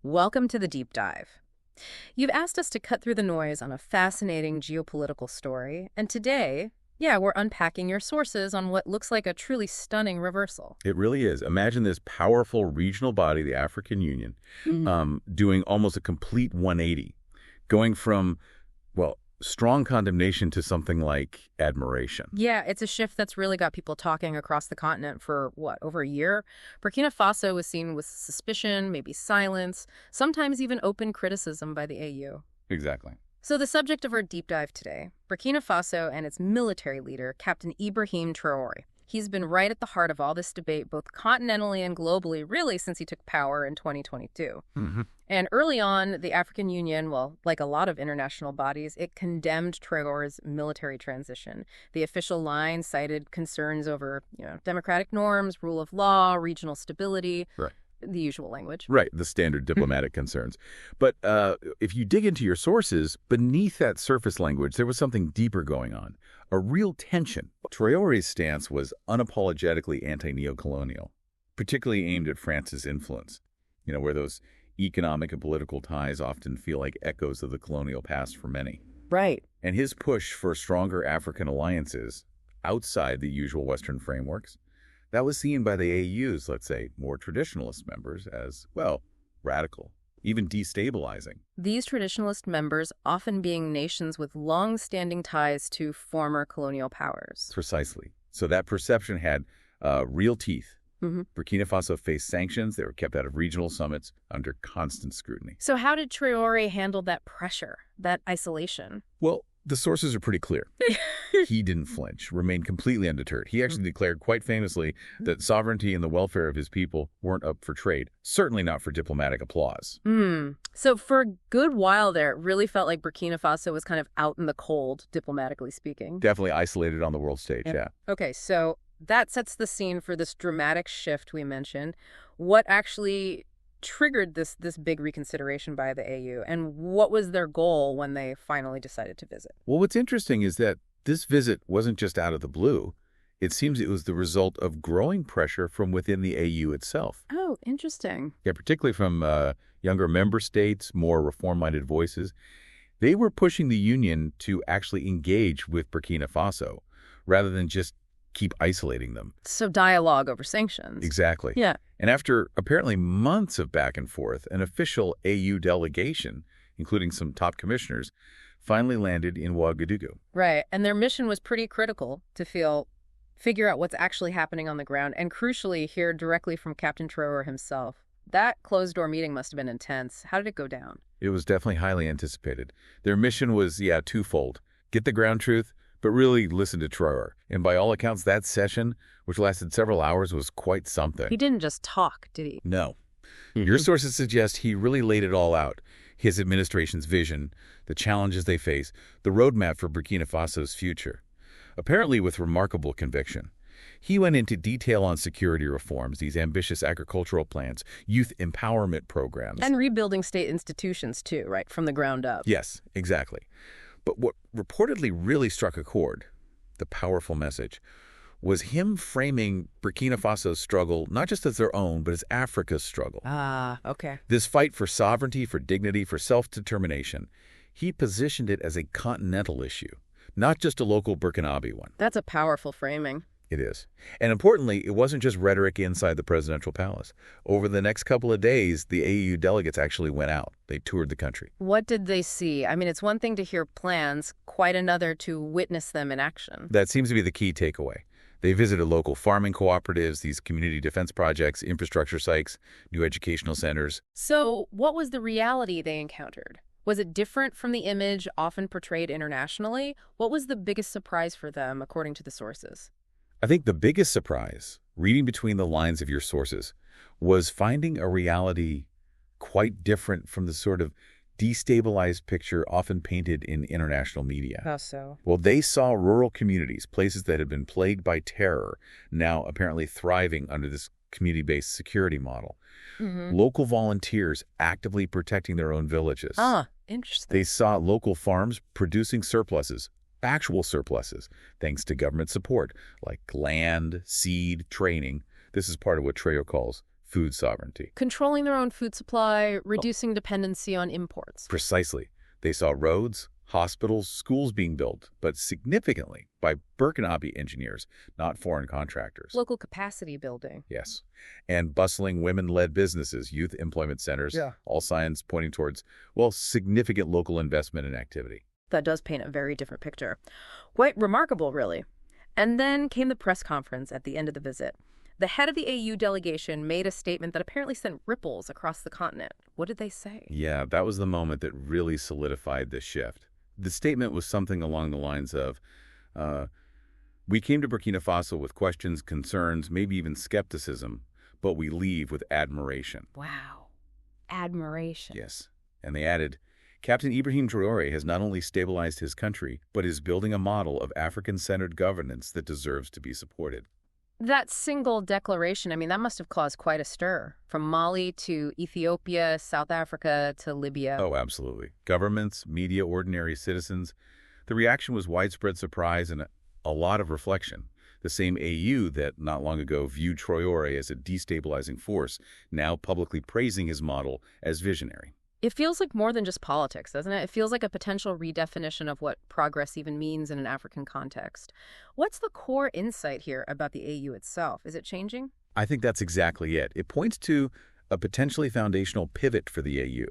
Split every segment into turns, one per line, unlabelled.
Welcome to the deep dive. You've asked us to cut through the noise on a fascinating geopolitical story, and today, we're unpacking your sources on what looks like a truly stunning reversal.
It really is. Imagine this powerful regional body, the African Union, doing almost a complete 180, going from, well, strong condemnation to something like admiration.
Yeah, it's a shift that's really got people talking across the continent for, over a year? Burkina Faso was seen with suspicion, maybe silence, sometimes even open criticism by the AU.
Exactly.
So the subject of our deep dive today, Burkina Faso and its military leader, Captain Ibrahim Traoré. He's been right at the heart of all this debate, both continentally and globally, really since he took power in 2022. And early on, the African Union, well, like a lot of international bodies, it condemned Traoré's military transition. The official line cited concerns over, democratic norms, rule of law, regional stability.
Right.
The usual language.
Right, the standard diplomatic concerns. But if you dig into your sources, beneath that surface language, there was something deeper going on, a real tension. Traoré's stance was unapologetically anti-neocolonial, particularly aimed at France's influence, where those economic and political ties often feel like echoes of the colonial past for many.
Right.
And his push for stronger African alliances outside the usual Western frameworks, that was seen by the AU's, let's say, more traditionalist members as, well, radical, even destabilizing.
These traditionalist members often being nations with long-standing ties to former colonial powers.
Precisely. So that perception had real teeth. Burkina Faso faced sanctions. They were kept out of regional summits under constant scrutiny.
So how did Traoré handle that pressure, that isolation?
Well, the sources are pretty clear. He didn't flinch, remained completely undeterred. He actually declared quite famously that sovereignty and the welfare of his people weren't up for trade, certainly not for diplomatic applause.
So for a good while there, it really felt like Burkina Faso was kind of out in the cold, diplomatically speaking.
Definitely isolated on the world stage, yeah.
Okay, so that sets the scene for this dramatic shift we mentioned. What actually triggered this big reconsideration by the AU, and what was their goal when they finally decided to visit?
Well, what's interesting is that this visit wasn't just out of the blue. It seems it was the result of growing pressure from within the AU itself.
Oh, interesting.
Yeah, particularly from younger member states, more reform-minded voices. They were pushing the Union to actually engage with Burkina Faso rather than just keep isolating them.
So dialogue over sanctions.
Exactly.
Yeah.
And after apparently months of back and forth, an official AU delegation, including some top commissioners, finally landed in Ouagadougou.
Right. And their mission was pretty critical to figure out what's actually happening on the ground, and crucially hear directly from Captain Traoré himself. That closed-door meeting must have been intense. How did it go down?
It was definitely highly anticipated. Their mission was, twofold. Get the ground truth, but really listen to Traoré. And by all accounts, that session, which lasted several hours, was quite something.
He didn't just talk, did he?
No. Your sources suggest he really laid it all out. His administration's vision, the challenges they face, the roadmap for Burkina Faso's future. Apparently with remarkable conviction. He went into detail on security reforms, these ambitious agricultural plans, youth empowerment programs.
And rebuilding state institutions, too, right, from the ground up.
Yes, exactly. But what reportedly really struck a chord, the powerful message, was him framing Burkina Faso's struggle not just as their own, but as Africa's struggle.
Ah, okay.
This fight for sovereignty, for dignity, for self-determination, he positioned it as a continental issue, not just a local Burkinabe one.
That's a powerful framing.
It is. And importantly, it wasn't just rhetoric inside the presidential palace. Over the next couple of days, the AU delegates actually went out. They toured the country.
What did they see? I mean, it's one thing to hear plans, quite another to witness them in action.
That seems to be the key takeaway. They visited local farming cooperatives, these community defense projects, infrastructure sites, new educational centers.
So what was the reality they encountered? Was it different from the image often portrayed internationally? What was the biggest surprise for them, according to the sources?
I think the biggest surprise, reading between the lines of your sources, was finding a reality quite different from the sort of destabilized picture often painted in international media.
How so?
Well, they saw rural communities, places that had been plagued by terror, now apparently thriving under this community-based security model. Local volunteers actively protecting their own villages.
Ah, interesting.
They saw local farms producing surpluses, actual surpluses, thanks to government support, like land, seed, training. This is part of what Traoré calls food sovereignty.
Controlling their own food supply, reducing dependency on imports.
Precisely. They saw roads, hospitals, schools being built, but significantly by Burkinabe engineers, not foreign contractors.
Local capacity building.
Yes. And bustling women-led businesses, youth employment centers,
Yeah.
all signs pointing towards, well, significant local investment and activity.
That does paint a very different picture. Quite remarkable, really. And then came the press conference at the end of the visit. The head of the AU delegation made a statement that apparently sent ripples across the continent. What did they say?
Yeah, that was the moment that really solidified this shift. The statement was something along the lines of, we came to Burkina Faso with questions, concerns, maybe even skepticism, but we leave with admiration.
Wow. Admiration.
Yes. And they added, Captain Ibrahim Traoré has not only stabilized his country, but is building a model of African-centered governance that deserves to be supported.
That single declaration, I mean, that must have caused quite a stir. From Mali to Ethiopia, South Africa to Libya.
Oh, absolutely. Governments, media, ordinary citizens. The reaction was widespread surprise and a lot of reflection. The same AU that not long ago viewed Traoré as a destabilizing force, now publicly praising his model as visionary.
It feels like more than just politics, doesn't it? It feels like a potential redefinition of what progress even means in an African context. What's the core insight here about the AU itself? Is it changing?
I think that's exactly it. It points to a potentially foundational pivot for the AU.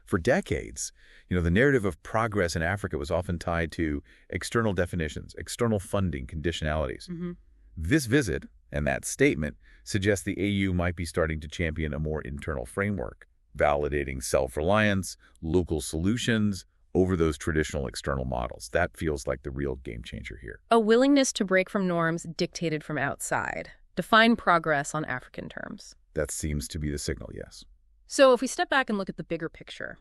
For decades, the narrative of progress in Africa was often tied to external definitions, external funding, conditionalities.
Mm-hmm.
This visit and that statement suggests the AU might be starting to champion a more internal framework, validating self-reliance, local solutions over those traditional external models. That feels like the real game changer here.
A willingness to break from norms dictated from outside. Define progress on African terms.
That seems to be the signal, yes.
So if we step back and look at the bigger picture,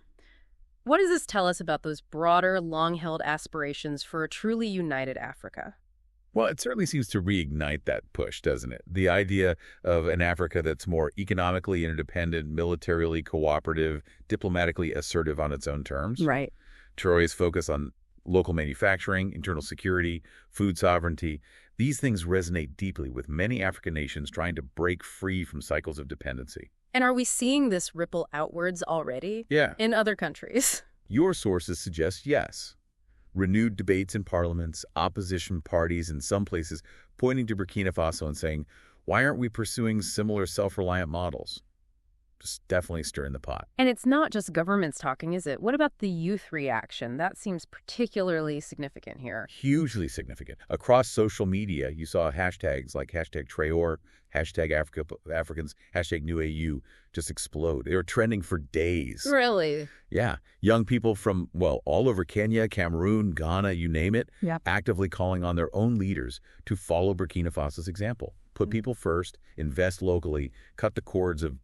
what does this tell us about those broader, long-held aspirations for a truly united Africa?
Well, it certainly seems to reignite that push, doesn't it? The idea of an Africa that's more economically interdependent, militarily cooperative, diplomatically assertive on its own terms.
Right.
Traoré's focus on local manufacturing, internal security, food sovereignty. These things resonate deeply with many African nations trying to break free from cycles of dependency.
And are we seeing this ripple outwards already?
Yeah.
In other countries?
Your sources suggest yes. Renewed debates in parliaments, opposition parties in some places pointing to Burkina Faso and saying, why aren't we pursuing similar self-reliant models? Just definitely stirring the pot.
And it's not just governments talking, is it? What about the youth reaction? That seems particularly significant here.
Hugely significant. Across social media, you saw hashtags like #Traoré, #Africans, #NewAU just explode. They were trending for days.
Really?
Yeah. Young people from, all over Kenya, Cameroon, Ghana, you name it, actively calling on their own leaders to follow Burkina Faso's example. Put people first, invest locally, cut the cords of,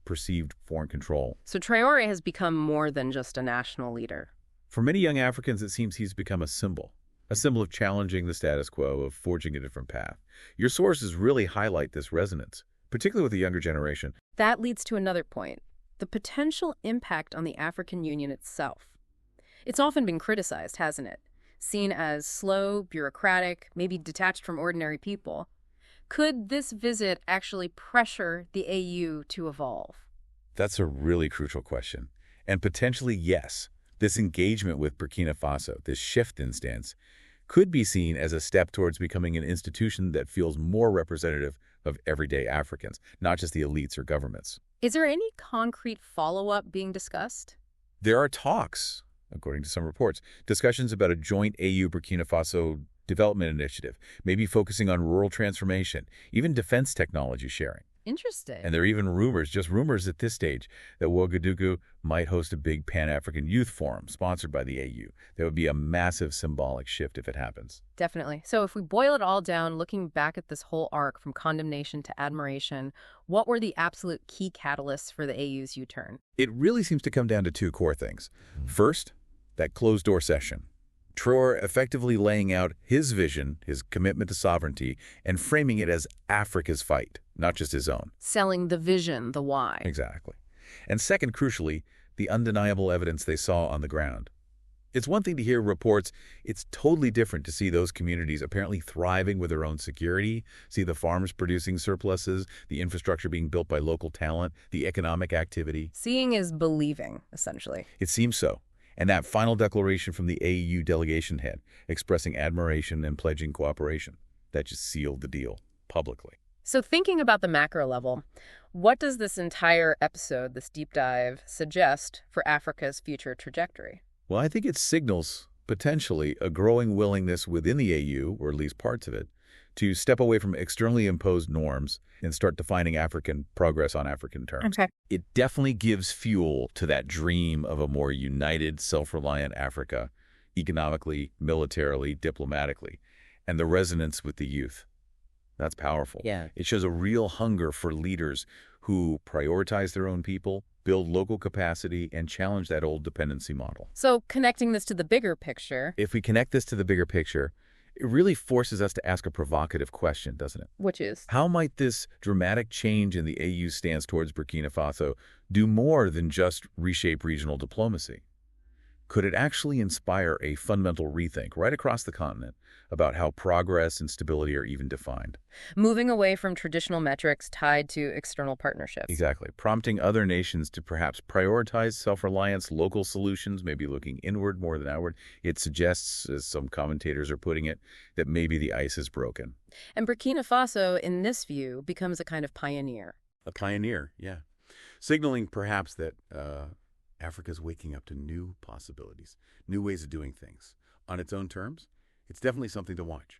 perceived foreign control.
So Traoré has become more than just a national leader.
For many young Africans, it seems he's become a symbol of challenging the status quo, of forging a different path. Your sources really highlight this resonance, particularly with the younger generation.
That leads to another point, the potential impact on the African Union itself. It's often been criticized, hasn't it? Seen as slow, bureaucratic, maybe detached from ordinary people. Could this visit actually pressure the AU to evolve?
That's a really crucial question. And potentially, yes. This engagement with Burkina Faso, this shift in stance, could be seen as a step towards becoming an institution that feels more representative of everyday Africans, not just the elites or governments.
Is there any concrete follow-up being discussed?
There are talks, according to some reports, discussions about a joint AU-Burkina Faso development initiative, maybe focusing on rural transformation, even defense technology sharing.
Interesting.
And there are even rumors, just rumors at this stage, that Ouagadougou might host a big Pan-African youth forum sponsored by the AU. That would be a massive symbolic shift if it happens.
Definitely. So if we boil it all down, looking back at this whole arc from condemnation to admiration, what were the absolute key catalysts for the AU's U-turn?
It really seems to come down to two core things. First, that closed-door session. Traoré effectively laying out his vision, his commitment to sovereignty, and framing it as Africa's fight, not just his own.
Selling the vision, the why.
Exactly. And second, crucially, the undeniable evidence they saw on the ground. It's one thing to hear reports. It's totally different to see those communities apparently thriving with their own security, see the farms producing surpluses, the infrastructure being built by local talent, the economic activity.
Seeing is believing, essentially.
It seems so. And that final declaration from the AU delegation head, expressing admiration and pledging cooperation, that just sealed the deal publicly.
So thinking about the macro level, what does this entire episode, this deep dive, suggest for Africa's future trajectory?
Well, I think it signals, potentially, a growing willingness within the AU, or at least parts of it, to step away from externally imposed norms and start defining African progress on African terms.
Okay.
It definitely gives fuel to that dream of a more united, self-reliant Africa, economically, militarily, diplomatically, and the resonance with the youth. That's powerful.
Yeah.
It shows a real hunger for leaders who prioritize their own people, build local capacity, and challenge that old dependency model.
So connecting this to the bigger picture,
If we connect this to the bigger picture, it really forces us to ask a provocative question, doesn't it?
which is,
How might this dramatic change in the AU's stance towards Burkina Faso do more than just reshape regional diplomacy? Could it actually inspire a fundamental rethink right across the continent about how progress and stability are even defined?
moving away from traditional metrics tied to external partnerships.
Exactly. Prompting other nations to perhaps prioritize self-reliance, local solutions, maybe looking inward more than outward. It suggests, as some commentators are putting it, that maybe the ice is broken.
And Burkina Faso, in this view, becomes a kind of pioneer.
A pioneer, yeah. Signaling perhaps that Africa's waking up to new possibilities, new ways of doing things. On its own terms, it's definitely something to watch.